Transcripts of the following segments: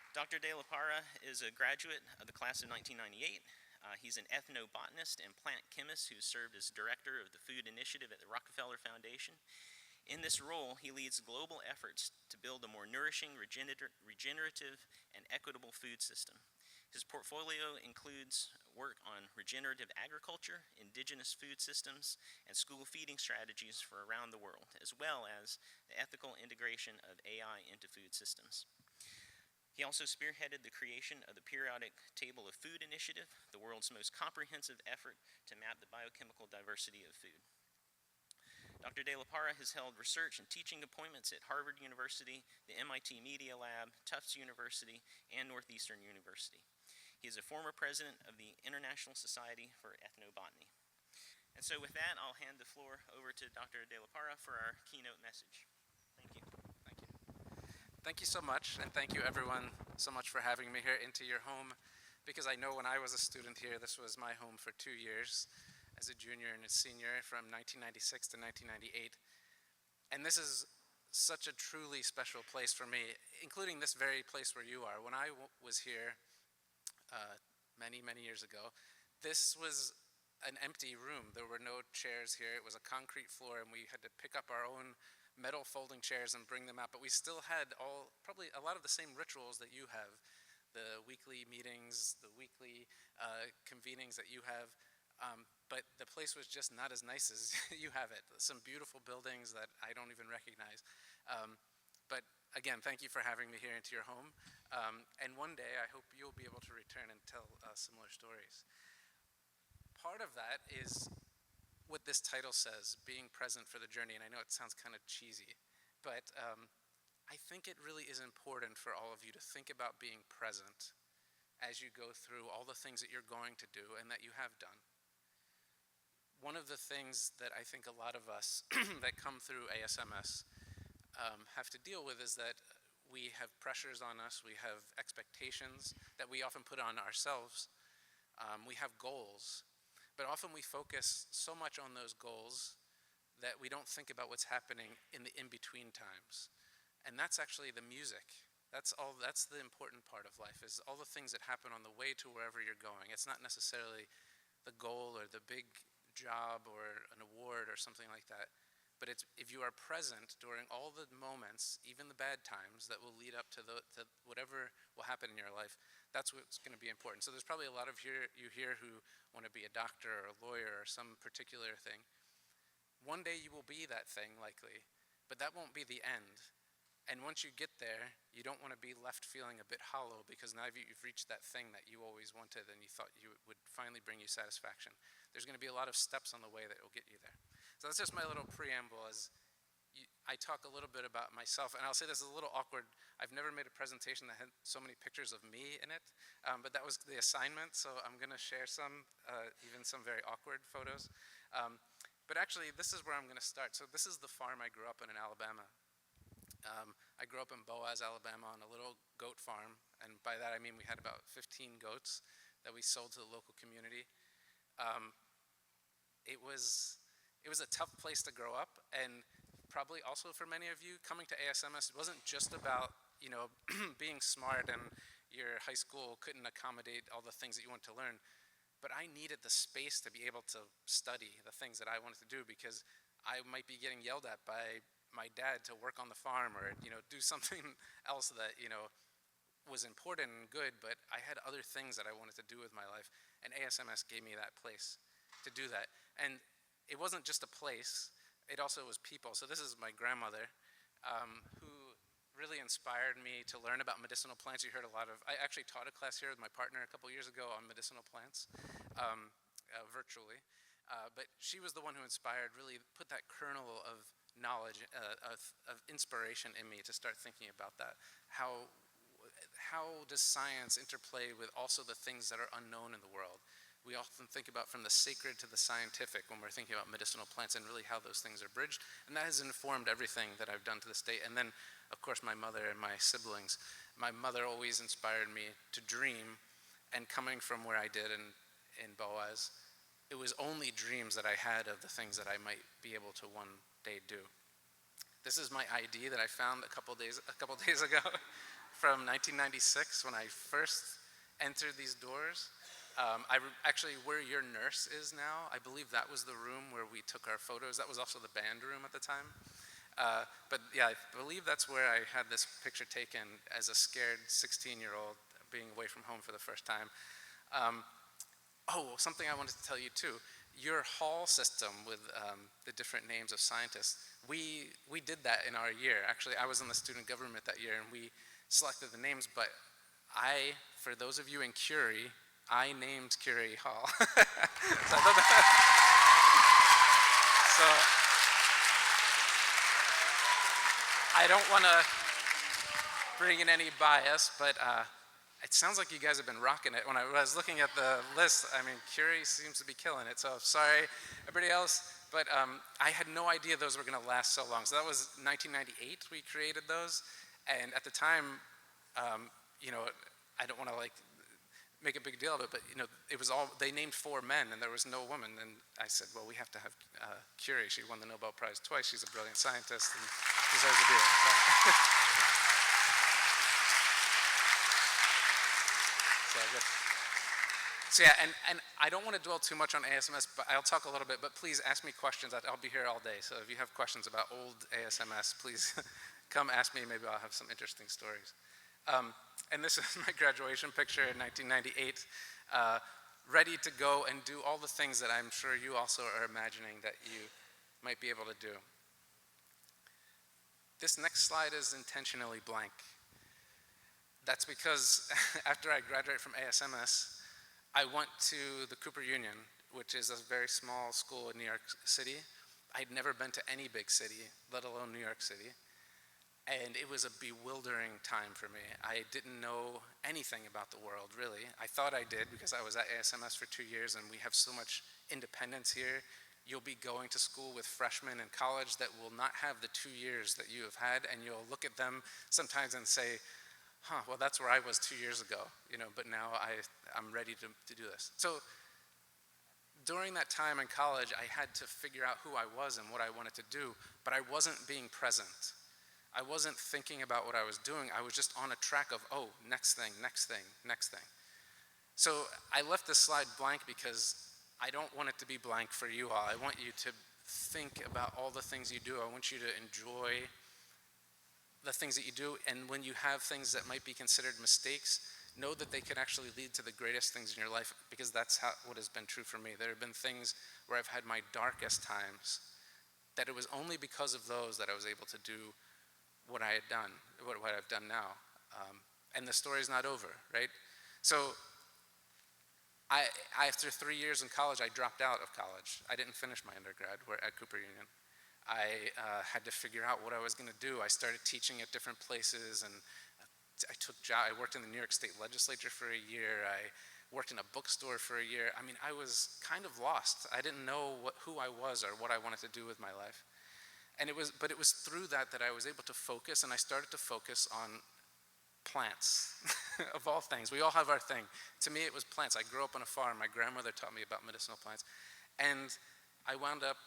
Dr. De La Parra is a graduate of the class of 1998. He's an ethnobotanist and plant chemist who served as director of the Food Initiative at the Rockefeller Foundation. In this role, he leads global efforts to build a more nourishing, regenerative, and equitable food system. His portfolio includes work on regenerative agriculture, indigenous food systems, and school feeding strategies for around the world, as well as the ethical integration of AI into food systems. He also spearheaded the creation of the Periodic Table of Food Initiative, the world's most comprehensive effort to map the biochemical diversity of food. Dr. De La Parra has held research and teaching appointments at Harvard University, the MIT Media Lab, Tufts University, and Northeastern University. He is a former president of the International Society for Ethnobotany. And so with that, I'll hand the floor over to Dr. De La Parra for our keynote message. Thank you. Thank you. Thank you so much, and thank you everyone so much for having me here into your home, because I know when I was a student here, this was my home for 2 years as a junior and a senior from 1996 to 1998. And this is such a truly special place for me, including this very place where you are. When I was here many, many years ago, this was an empty room. There were no chairs here. It was a concrete floor, and we had to pick up our own metal folding chairs and bring them out. But we still had probably a lot of the same rituals that you have, the weekly meetings, the weekly convenings that you have. But the place was just not as nice as you have it. Some beautiful buildings that I don't even recognize. But again, thank you for having me here into your home. And one day, I hope you'll be able to return and tell similar stories. Part of that is what this title says, being present for the journey. And I know it sounds kind of cheesy, but I think it really is important for all of you to think about being present as you go through all the things that you're going to do and that you have done. One of the things that I think a lot of us that come through ASMS have to deal with is that we have pressures on us, we have expectations that we often put on ourselves, we have goals, but often we focus so much on those goals that we don't think about what's happening in the in-between times. And that's actually the music. That's the important part of life, is all the things that happen on the way to wherever you're going. It's not necessarily the goal or the big job or an award or something like that, but it's if you are present during all the moments, even the bad times, that will lead up to whatever will happen in your life, that's what's going to be important. So there's probably a lot of you here who want to be a doctor or a lawyer or some particular thing. One day you will be that thing, likely, but that won't be the end. And once you get there, you don't want to be left feeling a bit hollow, because now you've reached that thing that you always wanted and you thought you would finally bring you satisfaction. There's going to be a lot of steps on the way that will get you there. So that's just my little preamble. I talk a little bit about myself, and I'll say this is a little awkward. I've never made a presentation that had so many pictures of me in it, but that was the assignment, so I'm going to share some, even some very awkward photos. But actually, this is where I'm going to start. So this is the farm I grew up in Alabama. I grew up in Boaz, Alabama, on a little goat farm, and by that I mean we had about 15 goats that we sold to the local community. It was a tough place to grow up, and probably also for many of you, coming to ASMS, it wasn't just about, you know, being smart and your high school couldn't accommodate all the things that you want to learn, but I needed the space to be able to study the things that I wanted to do, because I might be getting yelled at by my dad to work on the farm or, you know, do something else that, you know, was important and good, but I had other things that I wanted to do with my life, and ASMS gave me that place to do that. And it wasn't just a place, it also was people. So this is my grandmother, who really inspired me to learn about medicinal plants. You heard I actually taught a class here with my partner a couple years ago on medicinal plants, virtually. But she was the one who inspired, really put that kernel of knowledge, of inspiration in me to start thinking about that. How does science interplay with also the things that are unknown in the world? We often think about from the sacred to the scientific when we're thinking about medicinal plants, and really how those things are bridged. And that has informed everything that I've done to this day. And then, of course, my mother and my siblings. My mother always inspired me to dream, and coming from where I did in Boaz, it was only dreams that I had of the things that I might be able to one day do. This is my ID that I found a couple days ago from 1996 when I first entered these doors. Actually, where your nurse is now, I believe that was the room where we took our photos. That was also the band room at the time. But yeah, I believe that's where I had this picture taken as a scared 16-year-old being away from home for the first time. Something I wanted to tell you too. Your hall system with the different names of scientists, we did that in our year. Actually, I was in the student government that year and we selected the names, but for those of you in Curie, I named Curie Hall. So I thought that, so I don't want to bring in any bias, but it sounds like you guys have been rocking it. When I was looking at the list, I mean, Curie seems to be killing it. So sorry, everybody else, but I had no idea those were going to last so long. So that was 1998 we created those, and at the time, you know, I don't want to like make a big deal of it, but you know, it was all, they named 4 men and there was no woman, and I said, well, we have to have Curie. She won the Nobel Prize twice. She's a brilliant scientist and deserves to be here. So yeah, and I don't want to dwell too much on ASMS, but I'll talk a little bit, but please ask me questions. I'll be here all day, so if you have questions about old ASMS, please come ask me. Maybe I'll have some interesting stories. And this is my graduation picture in 1998, ready to go and do all the things that I'm sure you also are imagining that you might be able to do. This next slide is intentionally blank. That's because after I graduated from ASMS, I went to the Cooper Union, which is a very small school in New York City. I'd never been to any big city, let alone New York City. And it was a bewildering time for me. I didn't know anything about the world, really. I thought I did because I was at ASMS for 2 years and we have so much independence here. You'll be going to school with freshmen in college that will not have the 2 years that you have had, and you'll look at them sometimes and say, well, that's where I was 2 years ago, you know, but now I'm ready to do this. So during that time in college, I had to figure out who I was and what I wanted to do, but I wasn't being present. I wasn't thinking about what I was doing. I was just on a track of, next thing, next thing, next thing. So I left this slide blank because I don't want it to be blank for you all. I want you to think about all the things you do. I want you to enjoy the things that you do. And when you have things that might be considered mistakes, know that they can actually lead to the greatest things in your life, because that's what has been true for me. There have been things where I've had my darkest times, that it was only because of those that I was able to do what I had done, what I've done now. And the story's not over, right? So after 3 years in college, I dropped out of college. I didn't finish my undergrad at Cooper Union. I had to figure out what I was gonna do. I started teaching at different places, and I worked in the New York State Legislature for a year. I worked in a bookstore for a year. I mean, I was kind of lost. I didn't know who I was or what I wanted to do with my life. But it was through that I was able to focus, and I started to focus on plants, of all things. We all have our thing. To me, it was plants. I grew up on a farm. My grandmother taught me about medicinal plants. And I wound up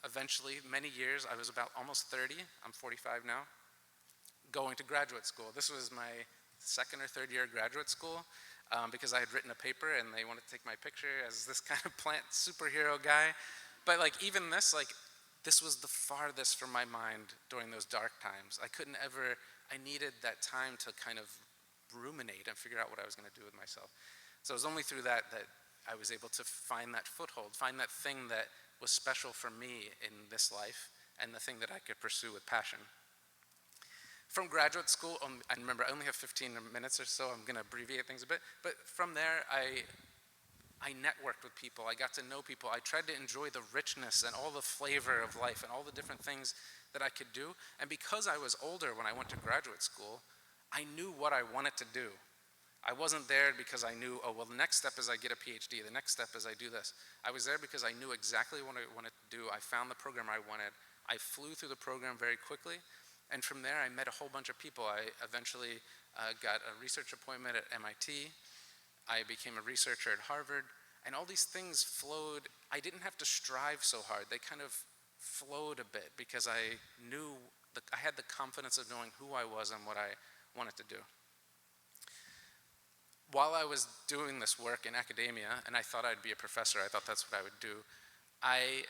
eventually, many years, I was about almost 30, I'm 45 now, going to graduate school. This was my 2nd or 3rd year of graduate school, because I had written a paper and they wanted to take my picture as this kind of plant superhero guy. But like even this was the farthest from my mind during those dark times. I needed that time to kind of ruminate and figure out what I was gonna do with myself. So it was only through that I was able to find that foothold, find that thing that was special for me in this life, and the thing that I could pursue with passion. From graduate school, and remember I only have 15 minutes or so, I'm gonna abbreviate things a bit, but from there I networked with people, I got to know people, I tried to enjoy the richness and all the flavor of life and all the different things that I could do. And because I was older when I went to graduate school, I knew what I wanted to do. I wasn't there because I knew, the next step is I get a PhD, the next step is I do this. I was there because I knew exactly what I wanted to do. I found the program I wanted. I flew through the program very quickly, and from there I met a whole bunch of people. I eventually got a research appointment at MIT. I became a researcher at Harvard, and all these things flowed. I didn't have to strive so hard. They kind of flowed a bit because I knew, I had the confidence of knowing who I was and what I wanted to do. while I was doing this work in academia, and I thought I'd be a professor, I thought that's what I would do, I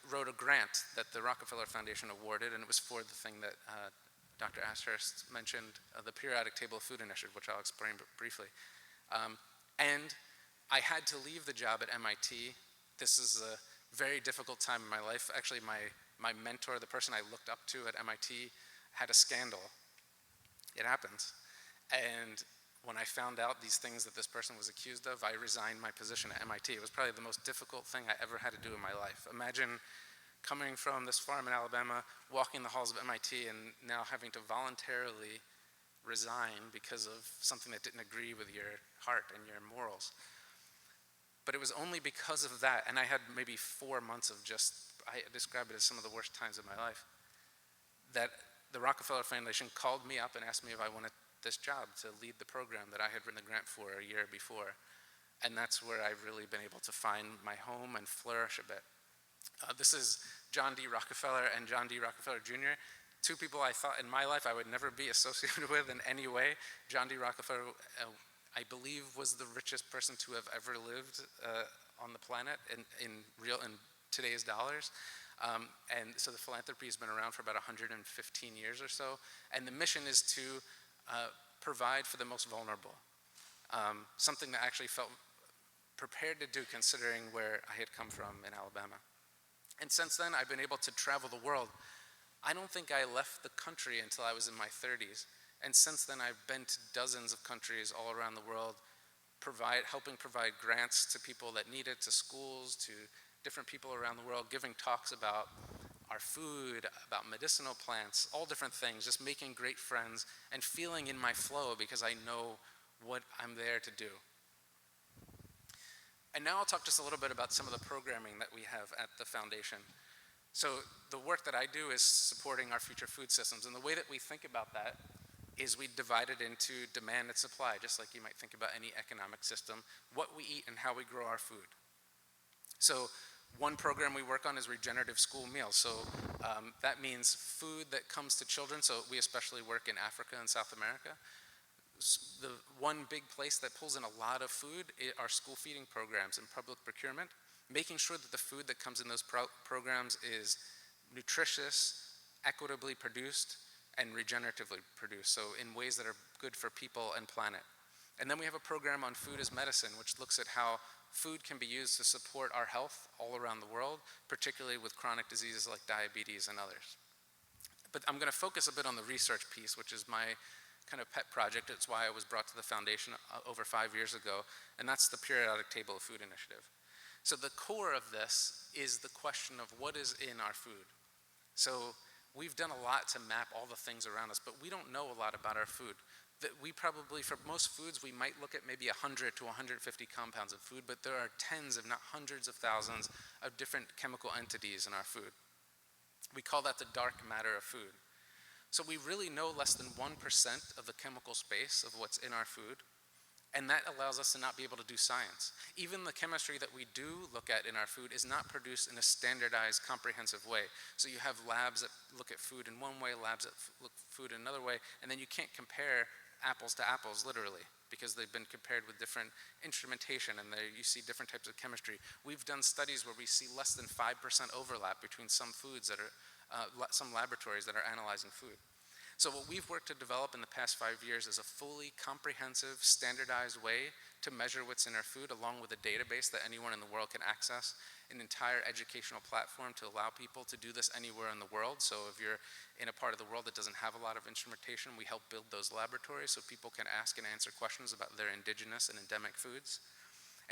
wrote a grant that the Rockefeller Foundation awarded, and it was for the thing that Dr. Ashurst mentioned, the periodic table of food initiative, which I'll explain briefly. And I had to leave the job at MIT. This is a very difficult time in my life. Actually, my mentor, the person I looked up to at MIT, had a scandal. It happens. And when I found out these things that this person was accused of, I resigned my position at MIT. It was probably the most difficult thing I ever had to do in my life. Imagine coming from this farm in Alabama, walking the halls of MIT, and now having to voluntarily resign because of something that didn't agree with your heart and your morals. But it was only because of that, and I had maybe 4 months of just, I describe it as some of the worst times of my life, that the Rockefeller Foundation called me up and asked me if I wanted this job to lead the program that I had written the grant for a year before. And that's where I've really been able to find my home and flourish a bit. This is John D. Rockefeller and John D. Rockefeller Jr., two people I thought in my life I would never be associated with in any way. John D. Rockefeller, I believe, was the richest person to have ever lived on the planet in today's dollars. And so the philanthropy has been around for about 115 years or so. And the mission is to provide for the most vulnerable. Something that I actually felt prepared to do considering where I had come from in Alabama. And since then, I've been able to travel the world. I don't think I left the country until I was in my 30s. And since then, I've been to dozens of countries all around the world, helping provide grants to people that need it, to schools, to different people around the world, giving talks about our food, about medicinal plants, all different things, just making great friends and feeling in my flow because I know what I'm there to do. And now I'll talk just a little bit about some of the programming that we have at the foundation. So the work that I do is supporting our future food systems, and the way that we think about that is we divide it into demand and supply, just like you might think about any economic system, what we eat and how we grow our food. So one program we work on is regenerative school meals. So that means food that comes to children. So we especially work in Africa and South America. The one big place that pulls in a lot of food are school feeding programs and public procurement, making sure that the food that comes in those programs is nutritious, equitably produced, and regeneratively produced, so in ways that are good for people and planet. And then we have a program on food as medicine, which looks at how food can be used to support our health all around the world, particularly with chronic diseases like diabetes and others. But I'm going to focus a bit on the research piece, which is my kind of pet project. It's why I was brought to the foundation over 5 years ago, and that's the Periodic Table of Food Initiative. So the core of this is the question of what is in our food. So we've done a lot to map all the things around us, but we don't know a lot about our food. That we probably, for most foods, we might look at maybe 100 to 150 compounds of food, but there are tens, if not hundreds of thousands of different chemical entities in our food. We call that the dark matter of food. So we really know less than 1% of the chemical space of what's in our food, and that allows us to not be able to do science. Even the chemistry that we do look at in our food is not produced in a standardized, comprehensive way. So you have labs that look at food in one way, labs that look at food in another way, and then you can't compare apples to apples, literally, because they've been compared with different instrumentation, and you see different types of chemistry. We've done studies where we see less than 5% overlap between some foods that are, some laboratories that are analyzing food. So what we've worked to develop in the past 5 years is a fully comprehensive, standardized way to measure what's in our food, along with a database that anyone in the world can access, an entire educational platform to allow people to do this anywhere in the world. So if you're in a part of the world that doesn't have a lot of instrumentation, we help build those laboratories so people can ask and answer questions about their indigenous and endemic foods.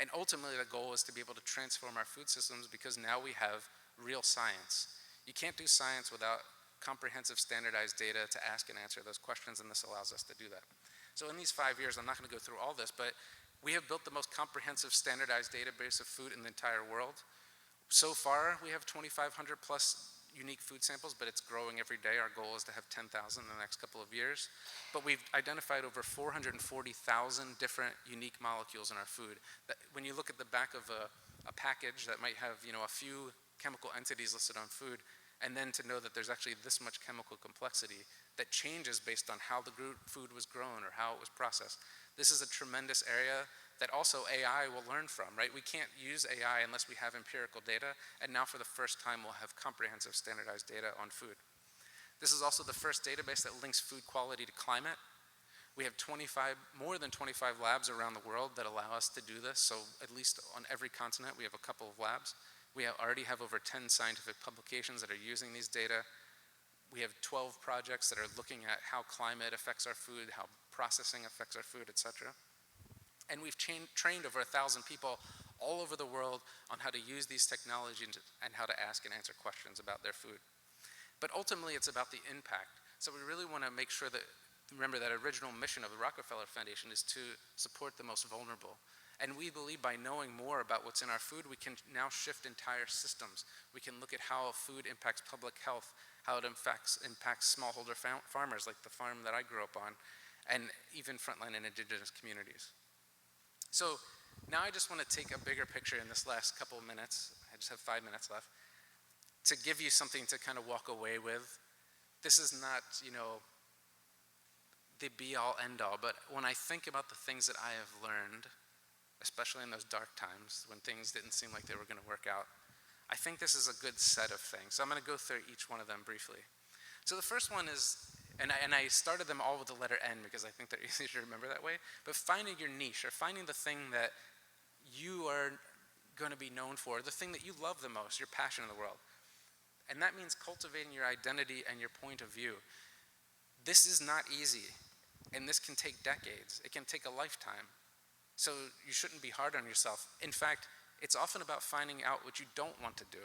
And ultimately, the goal is to be able to transform our food systems because now we have real science. You can't do science without comprehensive standardized data to ask and answer those questions, and this allows us to do that. So in these 5 years, I'm not going to go through all this, but we have built the most comprehensive standardized database of food in the entire world. So far, we have 2,500 plus unique food samples, but it's growing every day. Our goal is to have 10,000 in the next couple of years. But we've identified over 440,000 different unique molecules in our food. When you look at the back of a package that might have, a few chemical entities listed on food, and then to know that there's actually this much chemical complexity that changes based on how the food was grown or how it was processed. This is a tremendous area that also AI will learn from, right? We can't use AI unless we have empirical data, and now for the first time we'll have comprehensive standardized data on food. This is also the first database that links food quality to climate. We have more than 25 labs around the world that allow us to do this, so at least on every continent we have a couple of labs. We already have over 10 scientific publications that are using these data. We have 12 projects that are looking at how climate affects our food, how processing affects our food, etc. And we've trained over 1,000 people all over the world on how to use these technologies and how to ask and answer questions about their food. But ultimately, it's about the impact. So we really want to make sure that, remember that original mission of the Rockefeller Foundation is to support the most vulnerable. And we believe by knowing more about what's in our food, we can now shift entire systems. We can look at how food impacts public health, how it impacts smallholder farmers like the farm that I grew up on, and even frontline and indigenous communities. So now I just want to take a bigger picture in this last couple of minutes. I just have 5 minutes left to give you something to kind of walk away with. This is not, the be-all, end-all, but when I think about the things that I have learned, especially in those dark times when things didn't seem like they were going to work out, I think this is a good set of things. So I'm going to go through each one of them briefly. So the first one is, and I started them all with the letter N because I think they're easy to remember that way, but finding your niche or finding the thing that you are going to be known for, the thing that you love the most, your passion in the world. And that means cultivating your identity and your point of view. This is not easy, and this can take decades. It can take a lifetime. So you shouldn't be hard on yourself. In fact, it's often about finding out what you don't want to do.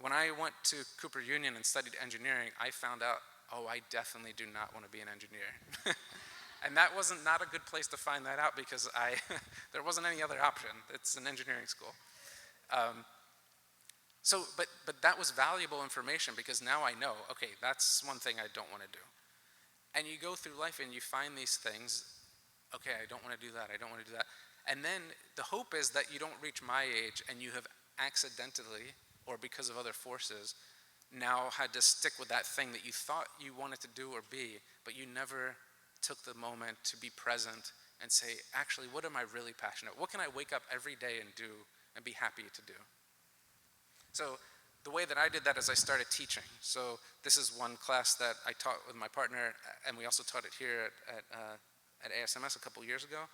When I went to Cooper Union and studied engineering, I found out, I definitely do not want to be an engineer. And that was not a good place to find that out because there wasn't any other option. It's an engineering school. But that was valuable information because now I know, okay, that's one thing I don't want to do. And you go through life and you find these things, okay, I don't want to do that, I don't want to do that. And then the hope is that you don't reach my age and you have accidentally, or because of other forces, now had to stick with that thing that you thought you wanted to do or be, but you never took the moment to be present and say, actually, what am I really passionate? What can I wake up every day and do and be happy to do? So the way that I did that is I started teaching. So this is one class that I taught with my partner, and we also taught it here at ASMS a couple years ago.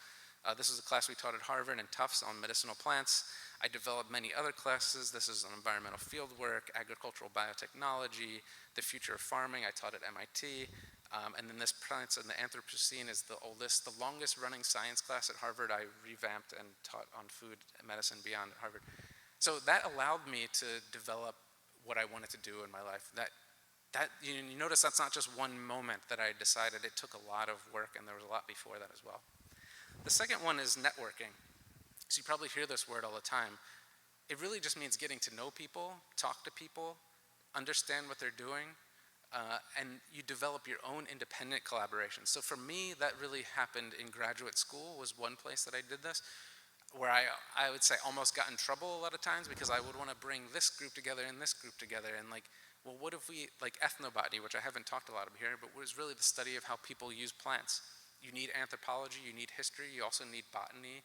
This is a class we taught at Harvard and Tufts on medicinal plants. I developed many other classes. This is on environmental fieldwork, agricultural biotechnology, the future of farming. I taught at MIT. And then this Plants and the Anthropocene is the longest running science class at Harvard. I revamped and taught on food and medicine beyond at Harvard. So that allowed me to develop what I wanted to do in my life. You notice that's not just one moment that I decided. It took a lot of work, and there was a lot before that as well. The second one is networking. So you probably hear this word all the time. It really just means getting to know people, talk to people, understand what they're doing, and you develop your own independent collaboration. So for me, that really happened in graduate school was one place that I did this, where I would say almost got in trouble a lot of times because I would want to bring this group together and this group together and well, what if we, ethnobotany, which I haven't talked a lot about here, but was really the study of how people use plants. You need anthropology, you need history, you also need botany,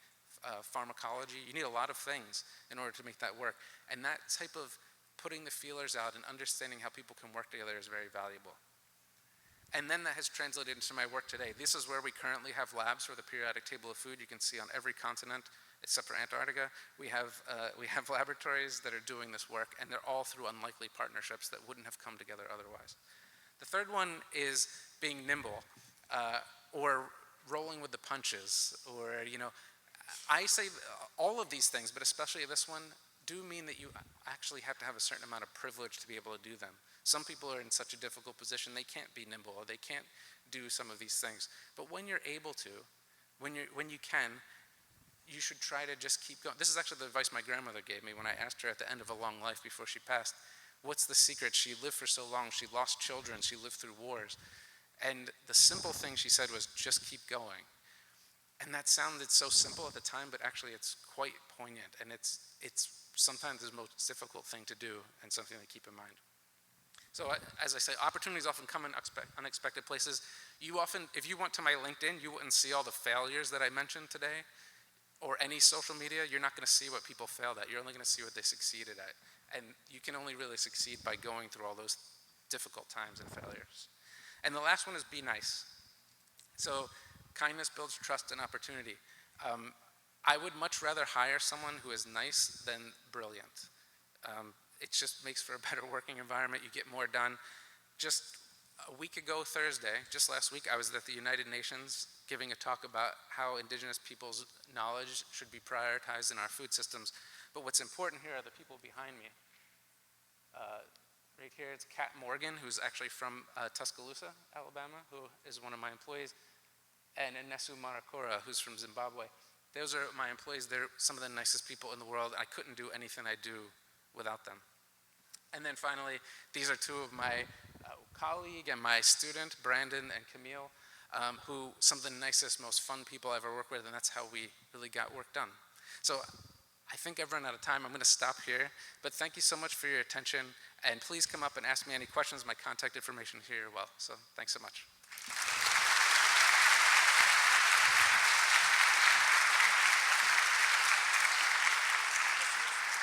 pharmacology. You need a lot of things in order to make that work. And that type of putting the feelers out and understanding how people can work together is very valuable. And then that has translated into my work today. This is where we currently have labs for the periodic table of food. You can see on every continent except for Antarctica, we have laboratories that are doing this work, and they're all through unlikely partnerships that wouldn't have come together otherwise. The third one is being nimble, or rolling with the punches, or, I say all of these things, but especially this one, do mean that you actually have to have a certain amount of privilege to be able to do them. Some people are in such a difficult position, they can't be nimble, or they can't do some of these things. But when you're able to, when you can, you should try to just keep going. This is actually the advice my grandmother gave me when I asked her at the end of a long life before she passed, what's the secret? She lived for so long, she lost children, she lived through wars. And the simple thing she said was, just keep going. And that sounded so simple at the time, but actually it's quite poignant, and it's sometimes the most difficult thing to do and something to keep in mind. So as I say, opportunities often come in unexpected places. You often, if you went to my LinkedIn, you wouldn't see all the failures that I mentioned today, or any social media. You're not gonna see what people failed at. You're only gonna see what they succeeded at. And you can only really succeed by going through all those difficult times and failures. And the last one is be nice. So kindness builds trust and opportunity. I would much rather hire someone who is nice than brilliant. It just makes for a better working environment. You get more done. Just a week ago Thursday, just last week, I was at the United Nations giving a talk about how indigenous people's knowledge should be prioritized in our food systems. But what's important here are the people behind me. Right here, it's Kat Morgan, who's actually from Tuscaloosa, Alabama, who is one of my employees, and Enesu Marakora, who's from Zimbabwe. Those are my employees. They're some of the nicest people in the world. I couldn't do anything I do without them. And then finally, these are two of my colleague and my student, Brandon and Camille, who some of the nicest, most fun people I've ever worked with, and that's how we really got work done. So I think I've run out of time. I'm gonna stop here, but thank you so much for your attention, and please come up and ask me any questions. My contact information here as well, so thanks so much.